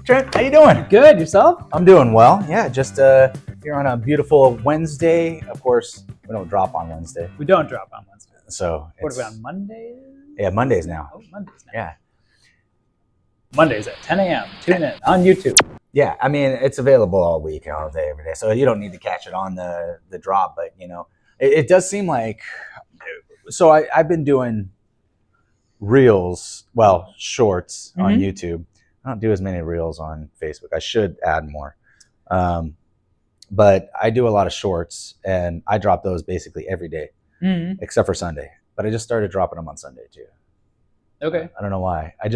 Trent, how you doing? Good, yourself? I'm doing well. Yeah, just here on a beautiful Wednesday. Of course, we don't drop on Wednesday. We don't drop on Wednesday. So what are we on, Mondays? Yeah, Mondays now. Oh, Mondays now. Yeah. Mondays at 10 a.m. Tune in on YouTube. Yeah, I mean, it's available all week, all day, every day. So you don't need to catch it on the drop. But, you know, it does seem like... So I've been doing reels, well, shorts on YouTube. I don't do as many reels on Facebook. I should add more. But I do a lot of shorts, and I drop those basically every day, except for Sunday. But I just started dropping them on Sunday, too. Okay. I don't know why. I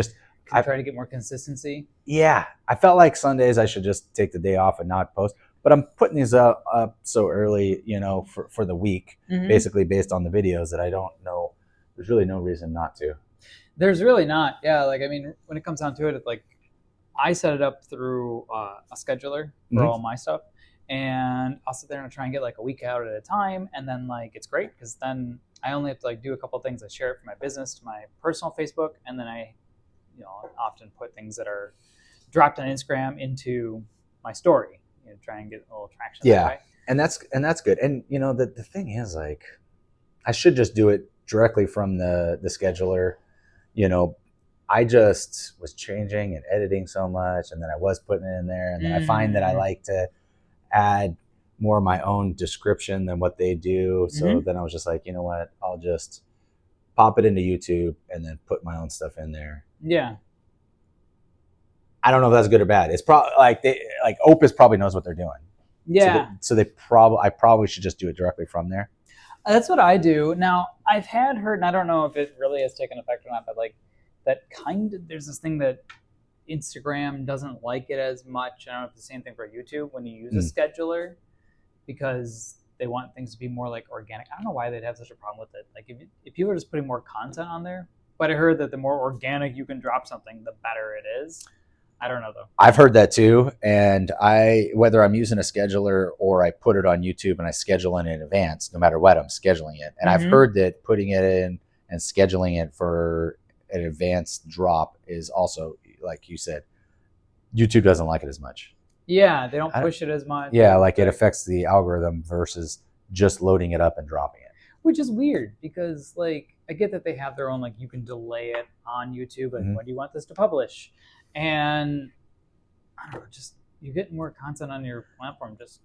try to get more consistency. Yeah. I felt like Sundays I should just take the day off and not post. But I'm putting these up so early, you know, for the week, basically based on the videos that I don't know. There's really no reason not to. There's really not. Yeah, like, I mean, when it comes down to it, it's like I set it up through a scheduler for all my stuff. And I'll sit there and try and get like a week out at a time. And then like, it's great because then I only have to like do a couple things. I share it from my business to my personal Facebook. And then I, you know, often put things that are dropped on Instagram into my story, you know, try and get a little traction. Yeah. That way. And that's good. And you know, the thing is, like, I should just do it directly from the scheduler. You know, I just was changing and editing so much, and then I was putting it in there, and then I find that I like to add more of my own description than what they do. So then I was just like, you know what, I'll just pop it into YouTube and then put my own stuff in there. Yeah. I don't know if that's good or bad. It's probably like Opus probably knows what they're doing. Yeah. So I probably should just do it directly from there. That's what I do. Now, I've heard, and I don't know if it really has taken effect or not, but like that kind of, there's this thing that Instagram doesn't like it as much. I don't know if it's the same thing for YouTube when you use a scheduler, because they want things to be more like organic. I don't know why they'd have such a problem with it. Like if people are just putting more content on there, but I heard that the more organic you can drop something, the better it is. I don't know though. I've heard that too, and whether I'm using a scheduler or I put it on YouTube and I schedule it in advance, no matter what, I'm scheduling it. And I've heard that putting it in and scheduling it for an advanced drop is also, like you said, YouTube doesn't like it as much. Yeah, they don't push it as much. Yeah, like it affects the algorithm versus just loading it up and dropping it. Which is weird because, like, I get that they have their own, like, you can delay it on YouTube and when do you want this to publish? And I don't know, just you get more content on your platform. Just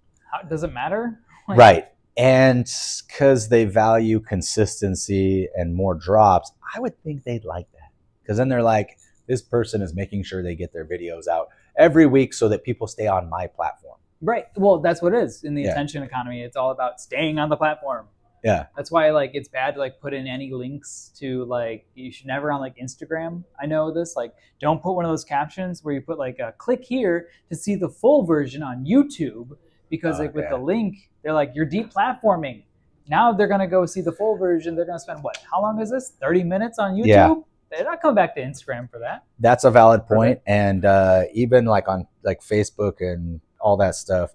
does it matter? Like, right. And because they value consistency and more drops, I would think they'd like that. Because then they're like, this person is making sure they get their videos out every week so that people stay on my platform. Right. Well, that's what it is in the attention economy. It's all about staying on the platform. Yeah. That's why, like, it's bad to like put in any links to, like, you should never on like Instagram. I know this, like, don't put one of those captions where you put like a click here to see the full version on YouTube, because like with the link, they're like, you're deplatforming. Now they're going to go see the full version. They're going to spend how long is this? 30 minutes on YouTube? Yeah. They're not coming back to Instagram for that. That's a valid point. And even like on like Facebook and all that stuff,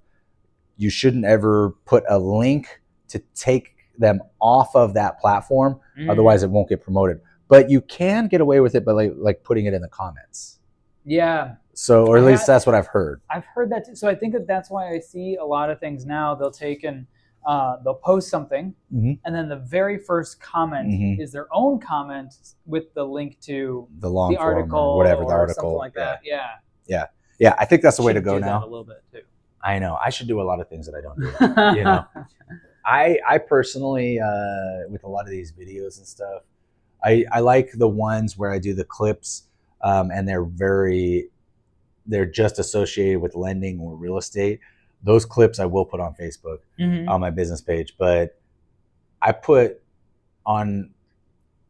you shouldn't ever put a link to take them off of that platform. Otherwise it won't get promoted. But you can get away with it by like putting it in the comments. Yeah. So, or at least that's what I've heard. I've heard that too. So I think that's why I see a lot of things now. They'll take and they'll post something, and then the very first comment is their own comment with the link to the long the article or whatever the article, something like that. Yeah. I think that's the way to go now. A little bit too. I know. I should do a lot of things that I don't do. You know, I personally, with a lot of these videos and stuff, I like the ones where I do the clips, and they're just associated with lending or real estate. Those clips I will put on Facebook on my business page, but I put on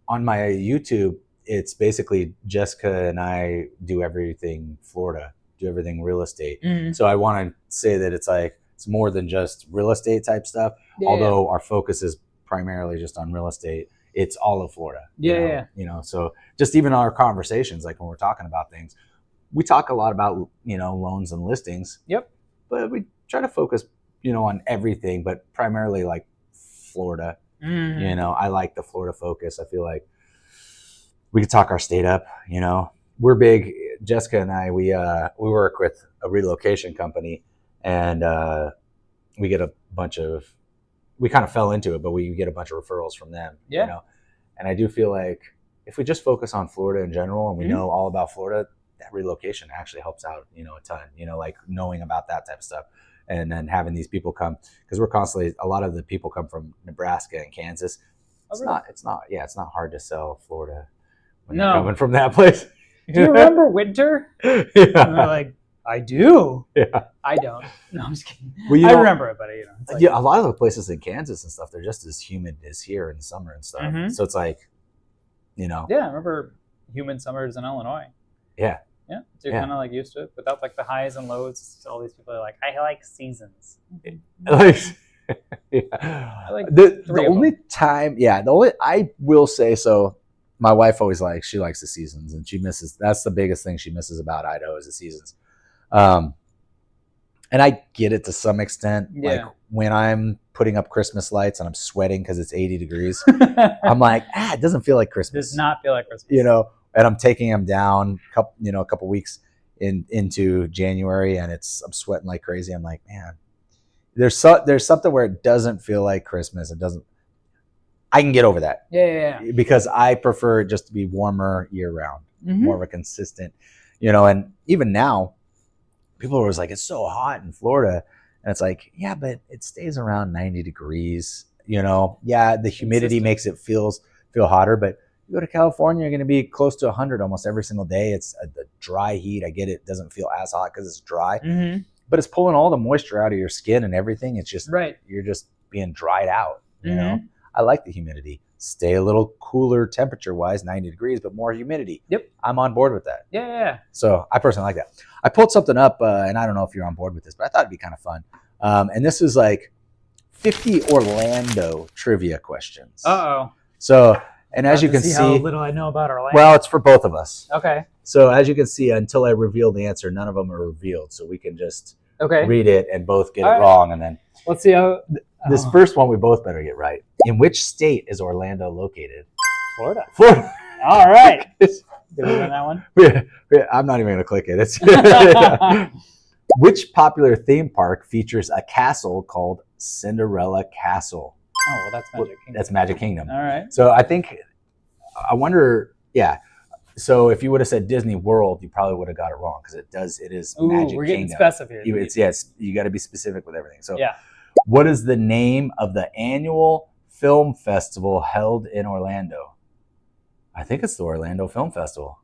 my YouTube, it's basically Jessica and I do everything Florida, do everything real estate. So I want to say that it's like, it's more than just real estate type stuff. Although our focus is primarily just on real estate, it's all of Florida. You know, so just even our conversations, like when we're talking about things, we talk a lot about, you know, loans and listings. But we try to focus, you know, on everything, but primarily like Florida. You know, I like the Florida focus. I feel like we could talk our state up. You know, we're big Jessica and I, we work with a relocation company, and we get a bunch of, we kind of fell into it, but we get a bunch of referrals from them. Yeah. You know? And I do feel like if we just focus on Florida in general and we know all about Florida, that relocation actually helps out, a ton, like knowing about that type of stuff. And then having these people come, because we're constantly, a lot of the people come from Nebraska and Kansas. It's not hard to sell Florida when you're coming from that place. Do you remember winter? Yeah. And they're like, I do. Yeah. I don't. No, I'm just kidding. Well, I remember it, but it's like, yeah, a lot of the places in Kansas and stuff, they're just as humid as here in summer and stuff. So it's like, Yeah, I remember humid summers in Illinois. Yeah. Yeah, so you're kind of like used to it without like the highs and lows. All these people are like, I like seasons. Like, I like the only time, I will say so. My wife always she likes the seasons, and she misses. That's the biggest thing she misses about Idaho is the seasons. And I get it to some extent. Yeah. Like when I'm putting up Christmas lights and I'm sweating because it's 80 degrees, I'm like, it doesn't feel like Christmas. Does not feel like Christmas. And I'm taking them down a couple weeks into January, and I'm sweating like crazy. I'm like, man, there's something where it doesn't feel like Christmas. It doesn't. I can get over that. Yeah. Because I prefer it just to be warmer year round, more of a consistent, and even now, people are always like, it's so hot in Florida. And it's like, yeah, but it stays around 90 degrees, the humidity makes it feel hotter, but you go to California, you're going to be close to 100 almost every single day. It's the dry heat. I get it. It doesn't feel as hot because it's dry, but it's pulling all the moisture out of your skin and everything. It's just, you're just being dried out, you know? I like the humidity. Stay a little cooler temperature-wise, 90 degrees, but more humidity. Yep. I'm on board with that. Yeah. So I personally like that. I pulled something up, and I don't know if you're on board with this, but I thought it'd be kind of fun. And this is like 50 Orlando trivia questions. Uh-oh. So, and as you can see how little I know about Orlando. Well, it's for both of us. Okay. So as you can see, until I reveal the answer, none of them are revealed. So we can just read it and both get it wrong. And then let's see how... This first one we both better get right. In which state is Orlando located? Florida. All right. Did we win that one? Yeah, I'm not even going to click it. It's Which popular theme park features a castle called Cinderella Castle? Oh, well, that's Magic Kingdom. That's Magic Kingdom. All right. So I wonder, So if you would have said Disney World, you probably would have got it wrong because it is Magic Kingdom. We're getting specific here. You got to be specific with everything. So yeah. What is the name of the annual film festival held in Orlando? I think it's the Orlando Film Festival.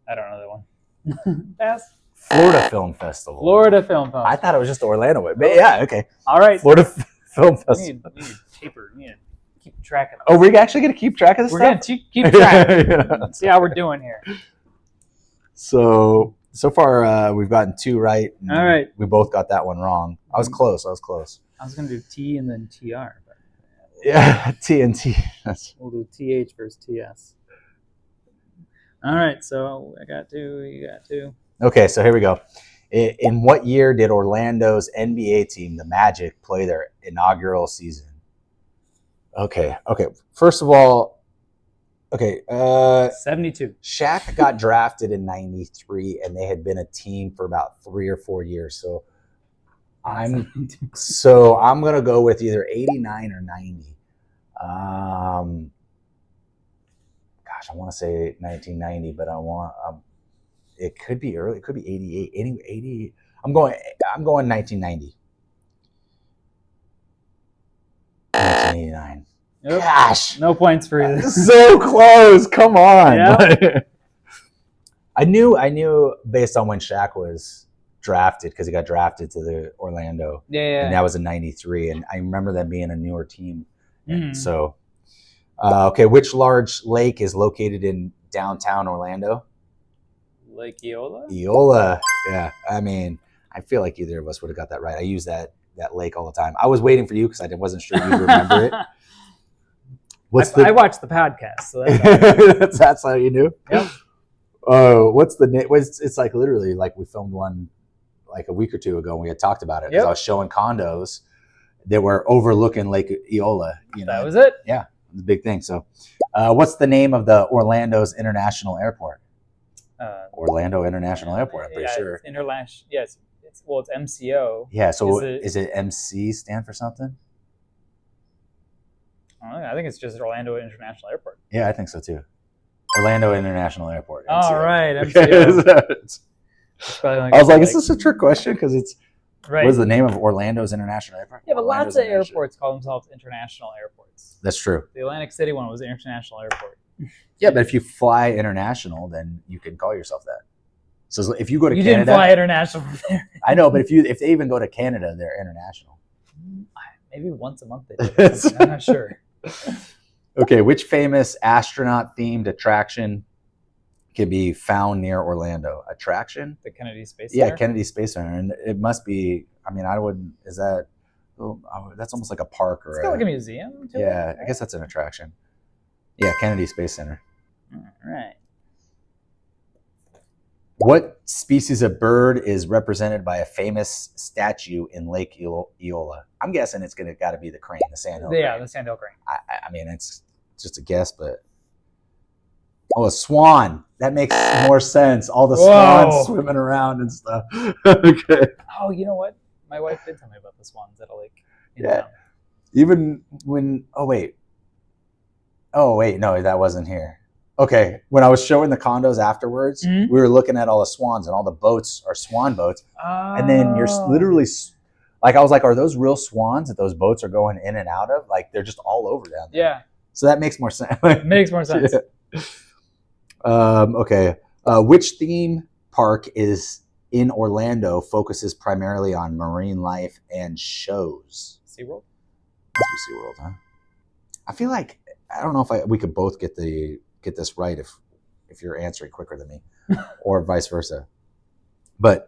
I don't know that one. Pass. Florida Film Festival. Florida Film Festival. I thought it was just the Orlando one. But yeah, okay. All right. Florida Film Festival. We need paper. We need to keep track of this. Oh, we're actually going to keep track of this stuff? We're going to keep track. Let's see how we're doing here. So far, we've gotten 2 right. All right. We both got that one wrong. I was close. I was going to do T and then TR. But yeah, T and T. We'll do TH versus TS. All right, so I got 2, you got 2. Okay, so here we go. In what year did Orlando's NBA team, the Magic, play their inaugural season? Okay. First of all, 72. Shaq got drafted in 93, and they had been a team for about 3 or 4 years. So I'm gonna go with either 89 or 90. I want to say 1990, but it could be early. It could be 88. 80. I'm going 1990. 1989. Nope. Gosh, no points for you. So close. Come on. Yep. I knew based on when Shaq was drafted, because he got drafted to the Orlando. Yeah. And that was in 93, and I remember them being a newer team. Mm-hmm. So, which large lake is located in downtown Orlando? Lake Eola? Eola. Yeah. I mean, I feel like either of us would have got that right. I use that lake all the time. I was waiting for you because I wasn't sure you'd remember it. I watched the podcast, so that's how you knew? Yep. What's the name? It's like literally like we filmed one like a week or 2 ago and we had talked about it. Yep. I was showing condos that were overlooking Lake Eola. That was it? Yeah, it was a big thing. So what's the name of the Orlando's International Airport? Orlando International Airport, I'm pretty sure. International. Yes, it's MCO. Yeah. So is it MC stand for something? I think it's just Orlando International Airport. Yeah, I think so too. Orlando International Airport. MCO. All right, MCO. I was like, is this a trick question? Because it's right. What is the name of Orlando's International Airport? Yeah, but lots of airports call themselves international airports. That's true. The Atlantic City one was an international airport. Yeah, but if you fly international, then you can call yourself that. So if you go to Canada, didn't fly international from there. I know, but if they even go to Canada, they're international. Maybe once a month they do. I'm not sure. Okay, which famous astronaut-themed attraction can be found near Orlando? Attraction? The Kennedy Space Center? Yeah, Kennedy Space Center. And it must be, I mean, is that, that's almost like a park or it's got like a museum too. Yeah, right? I guess that's an attraction. Yeah, Kennedy Space Center. All right. What species of bird is represented by a famous statue in Lake Eola? I'm guessing it's got to be the crane, the sandhill crane. Yeah, the sandhill crane. I mean, it's just a guess, but a swan. That makes more sense. All the swans swimming around and stuff. Okay. Oh, you know what? My wife did tell me about the swans at a lake. Yeah. Even when. Oh wait, no, that wasn't here. Okay, when I was showing the condos afterwards, we were looking at all the swans, and all the boats are swan boats. And then you're literally, like, I was like, are those real swans that those boats are going in and out of? Like, they're just all over down there. Yeah. So that makes more sense. Makes more sense. Yeah. Okay. Which theme park is in Orlando focuses primarily on marine life and shows? SeaWorld? Must be SeaWorld, huh? I feel like, I don't know if we could both get this right if you're answering quicker than me or vice versa. But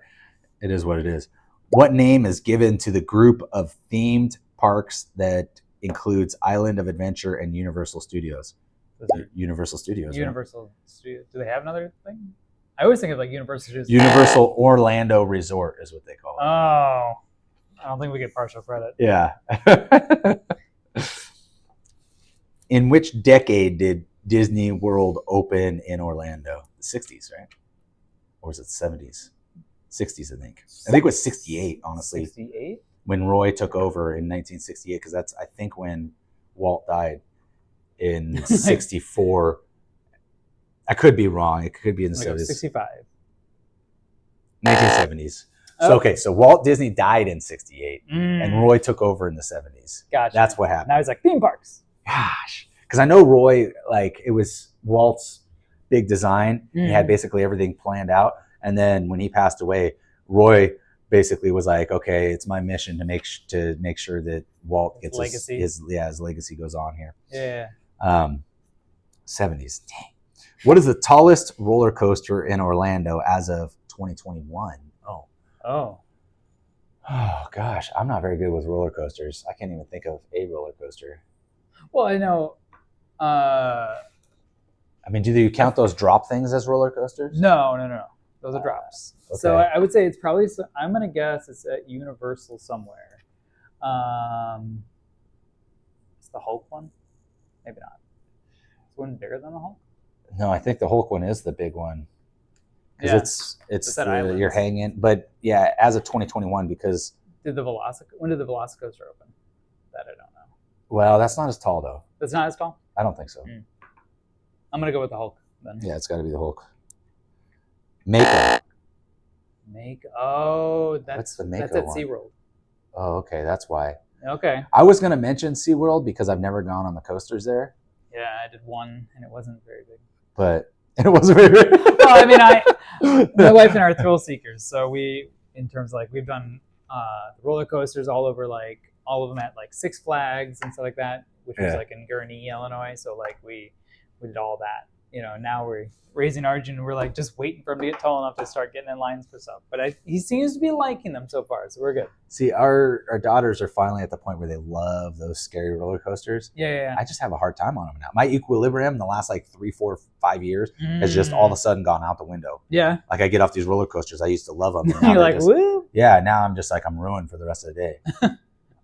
it is what it is. What name is given to the group of themed parks that includes Island of Adventure and Universal Studios? Universal Studios. Universal Studios. Do they have another thing? I always think of like Universal Studios. Universal Orlando Resort is what they call it. Oh. I don't think we get partial credit. Yeah. In which decade did Disney World open in Orlando? The 60s, right? Or was it 70s? 60s, I think. I think it was 68, honestly. 68? When Roy took over in 1968, because that's, I think, when Walt died in 64. I could be wrong. It could be in the 70s. 65. 1970s. So, okay, so Walt Disney died in 68, and Roy took over in the 70s. Gotcha. That's what happened. Now he's like, theme parks. Gosh. Because I know Roy, like, it was Walt's big design. He had basically everything planned out. And then when he passed away, Roy basically was like, okay, it's my mission to make sure that Walt gets his legacy goes on here. Yeah. 70s. Dang. What is the tallest roller coaster in Orlando as of 2021? Oh, gosh. I'm not very good with roller coasters. I can't even think of a roller coaster. Well, I know. I mean, do you count those drop things as roller coasters? No. Those are drops. Okay. So I would say it's probably, I'm going to guess it's at Universal somewhere. It's the Hulk one? Maybe not. Is one bigger than the Hulk? No, I think the Hulk one is the big one. Because it's you're hanging. But yeah, as of 2021, because... when did the Velocicoaster open? That I don't know. Well, that's not as tall, though. That's not as tall? I don't think so. I'm going to go with the Hulk, then. Yeah, it's got to be the Hulk. Mako. Oh, that's the Mako That's at one? SeaWorld. Oh, okay, that's why. Okay. I was going to mention SeaWorld because I've never gone on the coasters there. Yeah, I did one, and it wasn't very big. But it wasn't very big. Well, I mean, my wife and I are thrill seekers, so we've done roller coasters all over, like all of them at like Six Flags and stuff like that, which was like in Gurnee, Illinois. So like we did all that. Now we're raising Arjun, and we're like just waiting for him to get tall enough to start getting in lines for stuff. But he seems to be liking them so far, so we're good. See, our daughters are finally at the point where they love those scary roller coasters. Yeah. I just have a hard time on them now. My equilibrium in the last like 3, 4, 5 years has just all of a sudden gone out the window. Yeah. Like I get off these roller coasters, I used to love them. You're like, woo. Yeah, now I'm just like, I'm ruined for the rest of the day.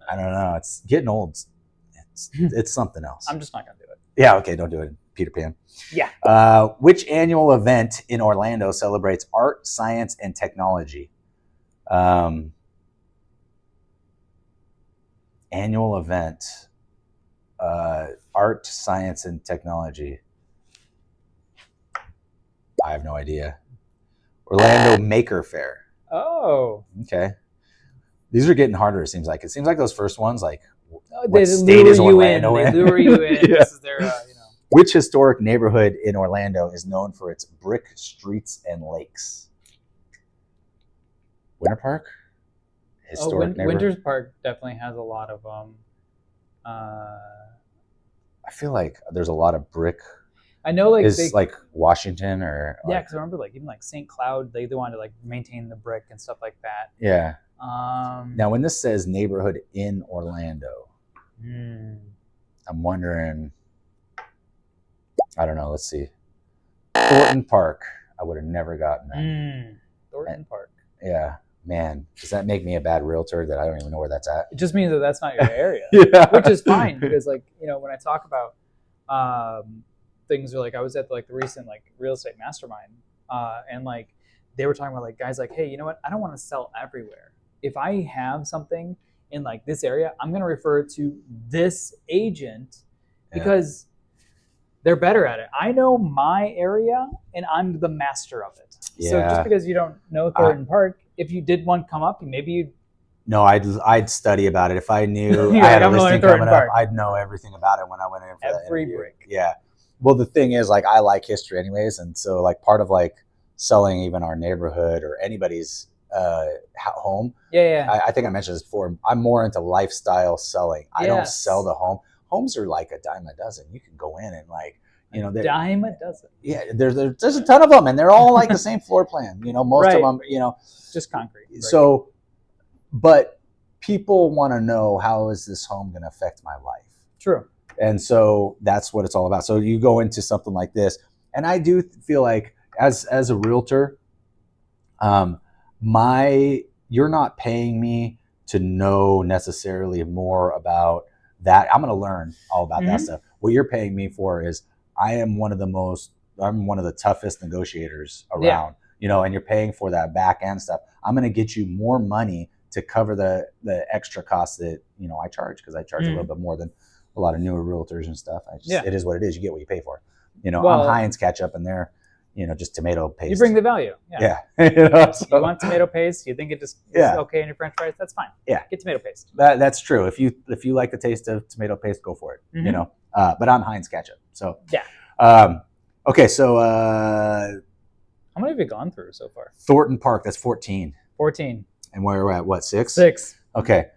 I don't know. It's getting old. It's something else. I'm just not going to do it. Yeah, okay, don't do it. Peter Pan. Yeah. Which annual event in Orlando celebrates art, science, and technology? Annual event, art, science, and technology. I have no idea. Orlando Maker Faire. Oh. Okay. These are getting harder, it seems like. It seems like those first ones, like, They what state is Orlando in? They lure you in. Yeah. This is their, Which historic neighborhood in Orlando is known for its brick streets and lakes? Winter Park? Historic neighborhood? Winters Park definitely has a lot of I feel like there's a lot of brick. I know, like, like Washington or yeah, because I remember, like, even like St. Cloud, they wanted to like maintain the brick and stuff like that. Yeah. Now, when this says neighborhood in Orlando, I'm wondering. I don't know. Let's see. Thornton Park. I would have never gotten that. Thornton Park. Yeah. Man, does that make me a bad realtor that I don't even know where that's at? It just means that that's not your area. Yeah. Which is fine, because, like, when I talk about things, are like, I was at like the recent like real estate mastermind, and like they were talking about, like, guys like, hey, you know what? I don't want to sell everywhere. If I have something in like this area, I'm going to refer it to this agent because they're better at it. I know my area and I'm the master of it. Yeah. So just because you don't know Thornton Park, if you did one come up, maybe you'd. No, I'd study about it. If I knew Yeah, I had a I'm going listing to coming up, Thornton Park. I'd know everything about it when I went in for that Every interview. brick. Yeah. Well, the thing is, like, I like history anyways, and so, like, part of like selling even our neighborhood or anybody's home. Yeah. I think I mentioned this before. I'm more into lifestyle selling. I don't sell the home. Homes are like a dime a dozen. You can go in and, like, dime a dozen. Yeah, there's a ton of them, and they're all like the same floor plan. Most of them, just concrete. Right. So, but people want to know, how is this home going to affect my life? True. And so that's what it's all about. So you go into something like this, and I do feel like as a realtor, you're not paying me to know necessarily more about that. I'm going to learn all about that stuff. What you're paying me for is I'm one of the toughest negotiators around, and you're paying for that back end stuff. I'm going to get you more money to cover the extra costs that, I charge, because I charge a little bit more than a lot of newer realtors and stuff. It is what it is. You get what you pay for. I'm Heinz ketchup, and they're, just tomato paste. You bring the value. Yeah. You want tomato paste? You think it just is okay in your French fries? That's fine. Yeah. Get tomato paste. That's true. If you like the taste of tomato paste, go for it. But I'm Heinz ketchup. So yeah. Okay. So how many have you gone through so far? Thornton Park. That's 14. 14. And we're at what, 6? 6. Okay.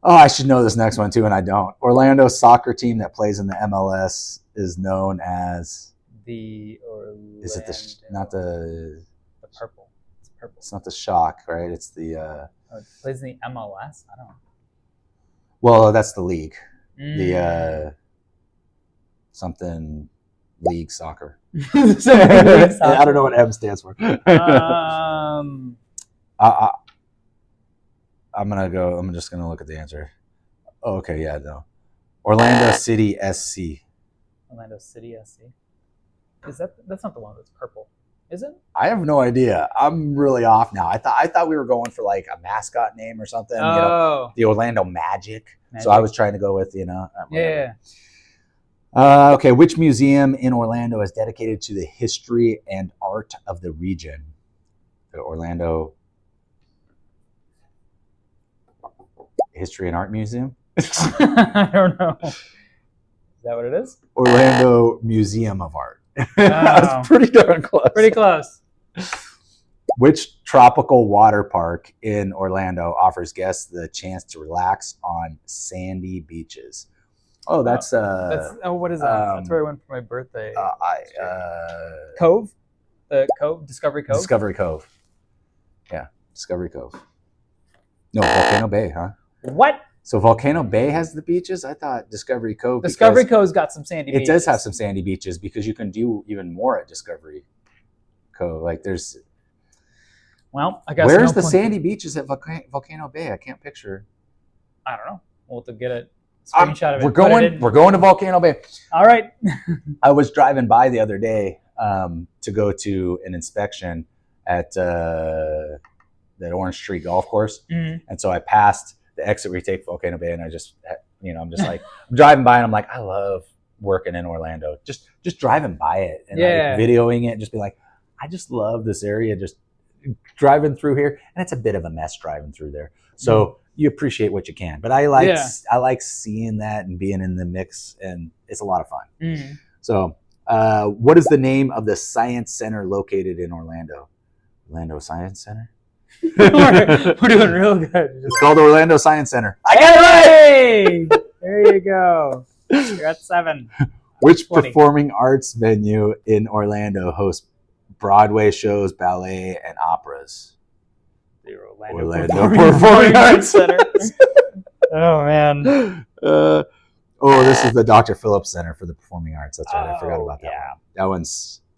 Oh, I should know this next one too, and I don't. Orlando soccer team that plays in the MLS is known as the Orlando. Is it not the purple? It's purple. It's not the Shock, right? It's the. It plays in the MLS. I don't know. Well, that's the league. The something league soccer. I don't know what M stands for. I'm just gonna look at the answer. Oh, okay, yeah, no. Orlando City SC. Orlando City SC. That's not the one that's purple, is it? I have no idea. I'm really off now. I thought we were going for like a mascot name or something. Oh. The Orlando Magic. So I was trying to go with Yeah. Okay, which museum in Orlando is dedicated to the history and art of the region? The Orlando History and Art Museum? I don't know. Is that what it is? Orlando Museum of Art. That's pretty darn close. Pretty close. Which tropical water park in Orlando offers guests the chance to relax on sandy beaches? Oh, what is that? That's where I went for my birthday. Cove? The Cove? Discovery Cove? Discovery Cove. Yeah, Discovery Cove. No, Volcano Bay, huh? What? So Volcano Bay has the beaches? I thought Discovery Cove. Discovery Cove's got some sandy beaches. It does have some sandy beaches because you can do even more at Discovery Cove. Like there's... Well, I guess... Where's the sandy beaches at Volcano Bay? I can't picture. I don't know. We'll have to get it Screenshot of it. We're going to Volcano Bay. All right. I was driving by the other day to go to an inspection at that Orange Tree golf course, and so I passed the exit where you take Volcano Bay, and I just, I'm just like, I'm driving by, and I'm like, I love working in Orlando. Just driving by it and like videoing it, just be like, I just love this area. Just driving through here, and it's a bit of a mess driving through there. So you appreciate what you can, but I like seeing that and being in the mix, and it's a lot of fun. So, what is the name of the science center located in Orlando? Orlando Science Center. We're doing real good. It's called Orlando Science Center. I got it right. There you go. You're at 7. Which performing arts venue in Orlando hosts Broadway shows, ballet, and operas? The Orlando Performing Arts Center. Oh man. This is the Dr. Phillips Center for the Performing Arts. That's right. I forgot about that one.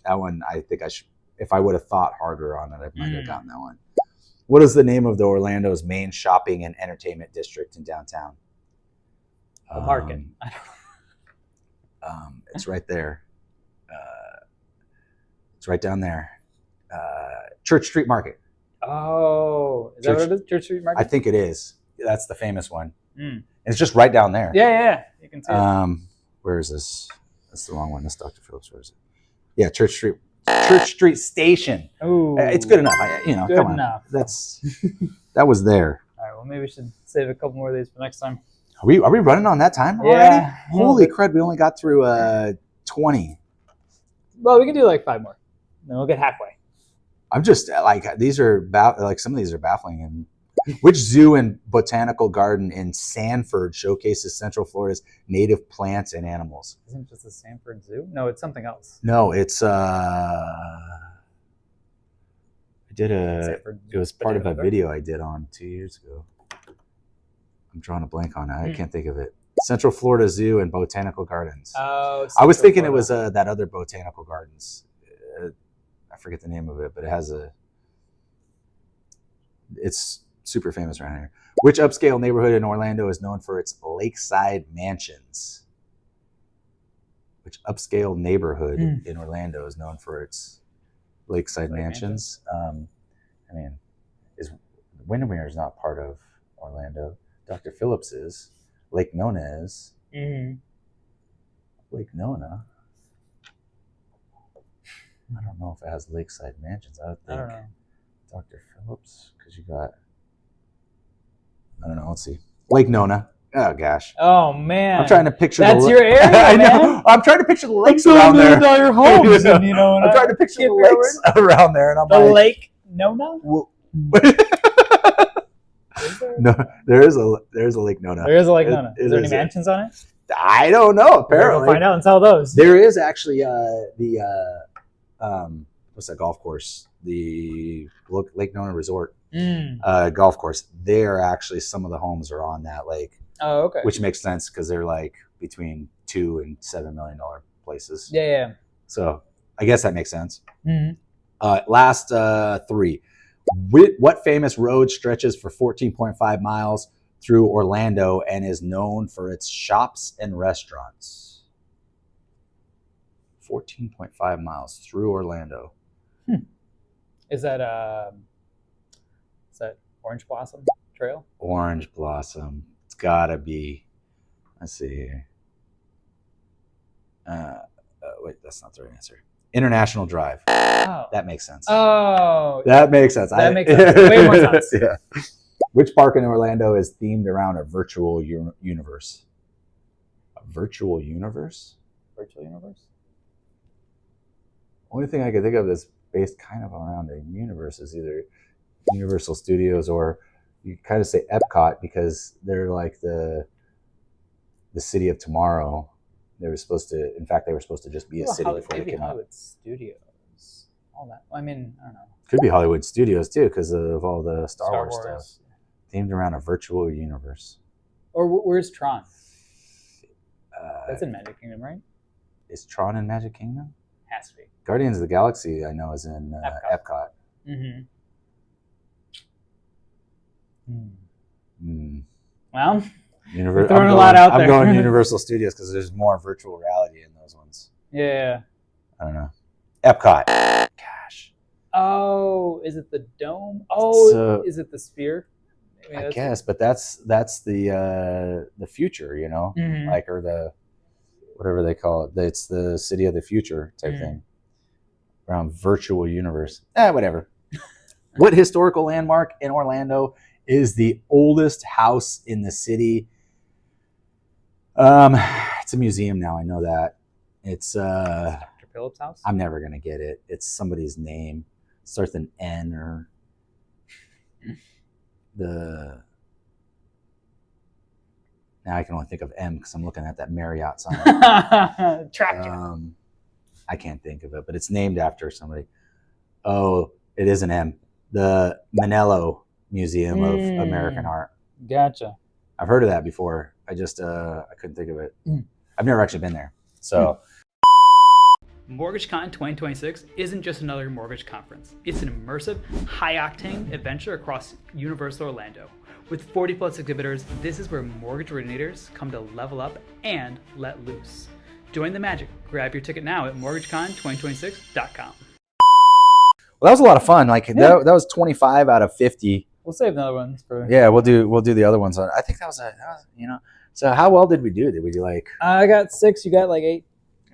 That one. I think I should. If I would have thought harder on it, I might have gotten that one. What is the name of the Orlando's main shopping and entertainment district in downtown? The Market. I don't know. It's right there. It's right down there. Church Street Market. Oh, is that what it is? Church Street Market? I think it is. That's the famous one. It's just right down there. Yeah. You can see it. Where is this? That's the wrong one. That's Dr. Phillips. Where is it? Yeah, Church Street Station. Oh, it's good enough. Come on. Enough. That was there. All right. Well, maybe we should save a couple more of these for next time. Are we running on that time already? Yeah. Holy crud! We only got through 20. Well, we can do like 5 more. Then we'll get halfway. I'm just like, these are some of these are baffling. And which zoo and botanical garden in Sanford showcases Central Florida's native plants and animals? Isn't it just the Sanford Zoo? No, it's something else. No, it's it was part of a video I did on 2 years ago. I'm drawing a blank on it. I can't think of it. Central Florida Zoo and Botanical Gardens. Oh, I was thinking it was that other Botanical Gardens. I forget the name of it, but it's super famous around here. Which upscale neighborhood in Orlando is known for its lakeside mansions? Which upscale neighborhood in Orlando is known for its lakeside mansions? Windermere is not part of Orlando. Dr. Phillips is. Lake Nona is. Lake Nona. I don't know if it has lakeside mansions. I don't know. Dr. Phillips, because you got. I don't know. Let's see. Lake Nona. Oh gosh. Oh man. I'm trying to picture. That's your area. I know. Man. I'm trying to picture the lakes around there. Your homes, and, I'm trying to picture the lakes around there, and I'm the like, Lake Nona. No, there is a Lake Nona. There is a Lake Nona. Is there any mansions on it? I don't know. Apparently, we'll find out and sell those. There is actually what's that golf course? The Lake Nona Resort golf course. There actually some of the homes are on that lake. Oh, okay. Which makes sense because they're like between $2 and $7 million places. Yeah. So I guess that makes sense. Last 3. What famous road stretches for 14.5 miles through Orlando and is known for its shops and restaurants? 14.5 miles through Orlando. Is that Orange Blossom Trail? Orange Blossom. It's gotta be. Let's see here. Wait, that's not the right answer. International Drive. Oh. That makes sense. Oh. That makes sense. That makes sense. Way more sense. Yeah. Which park in Orlando is themed around a virtual universe? A virtual universe? Virtual universe? Only thing I could think of that's based kind of around a universe is either Universal Studios or you kind of say Epcot because they're like the city of tomorrow. They were supposed to just be a city before they came out. Hollywood Studios. All that. I mean, I don't know. Could be Hollywood Studios too because of all the Star Wars stuff. Themed around a virtual universe. Or where's Tron? That's in Magic Kingdom, right? Is Tron in Magic Kingdom? Has to be. Guardians of the Galaxy, I know, is in Epcot. Well, Throwing a lot out there. I'm going to Universal Studios because there's more virtual reality in those ones. Yeah. I don't know. Epcot. Gosh. Oh, is it the dome? Oh, So, is it the sphere? I guess, but that's the future, you know, Mhm. like, or the whatever they call it. It's the city of the future type thing around virtual universe. Whatever. What historical landmark in Orlando is the oldest house in the city? It's a museum now. I know that. It's Dr. Phillips' house. I'm never gonna get it. It's somebody's name. It starts with an N or the. Now I can only think of M because I'm looking at that Marriott sign. I can't think of it, but it's named after somebody. Oh, it is an M. The Manello Museum of American Art. Gotcha. I've heard of that before. I just I couldn't think of it. I've never actually been there. So MortgageCon 2026 isn't just another mortgage conference. It's an immersive, high-octane adventure across Universal Orlando. With 40 plus exhibitors, this is where mortgage originators come to level up and let loose. Join the magic. Grab your ticket now at mortgagecon2026.com. well, that was a lot of fun. Like that was 25 out of 50. We'll save another one for. Yeah, we'll do the other ones. I think that was you know. So how well did we do? Did we do like? I got 6. You got like 8.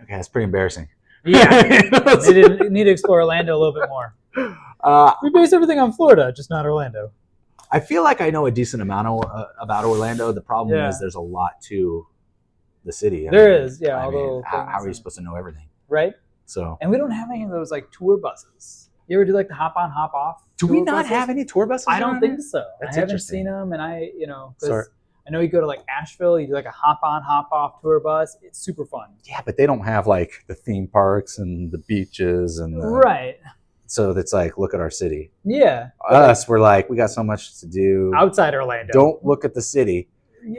Okay, that's pretty embarrassing. Yeah, need to explore Orlando a little bit more. We base everything on Florida, just not Orlando. I feel like I know a decent amount about Orlando. The problem is there's a lot to the city. There is, yeah. How are you supposed to know everything? Right. So. And we don't have any of those like tour buses. You ever do like the hop on, hop off? Do we not have any tour buses? I don't think so. That's I haven't interesting. seen them, and I know you go to like Asheville, you do like a hop on, hop off tour bus. It's super fun. Yeah, but they don't have like the theme parks and the beaches and right. So it's like, look at our city. Yeah. Us, we're like, we got so much to do outside Orlando. Don't look at the city.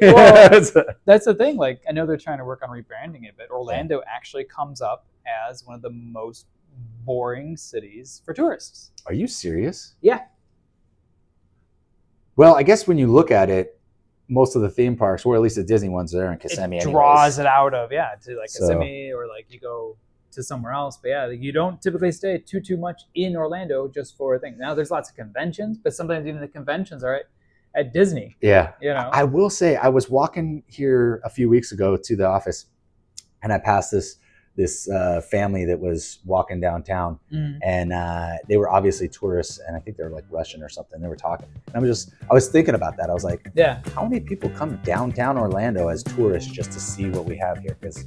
Well, that's the thing. Like, I know they're trying to work on rebranding it, but Orlando actually comes up as one of the most boring cities for tourists. Are you serious? Yeah. Well, I guess when you look at it, most of the theme parks, or at least the Disney ones, are in Kissimmee. It draws it out of to like Kissimmee, or like you go to somewhere else. But yeah, you don't typically stay too much in Orlando just for a thing. Now there's lots of conventions, but sometimes even the conventions are at Disney. Yeah. You know. I will say, I was walking here a few weeks ago to the office, and I passed this family that was walking downtown, and they were obviously tourists, and I think they were like Russian or something. They were talking, and I was thinking about that. I was like, yeah, how many people come downtown Orlando as tourists just to see what we have here? Because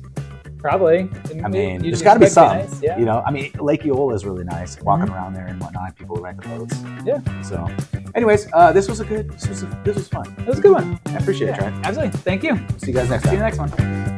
probably, I mean, there's got to be some. Nice, yeah. You know, I mean, Lake Eola is really nice. Walking around there and whatnot, people rent the boats. Yeah. So, anyways, this was fun. It was a good one. I appreciate it, Trent. Absolutely. Thank you. See you guys next time. See you next one.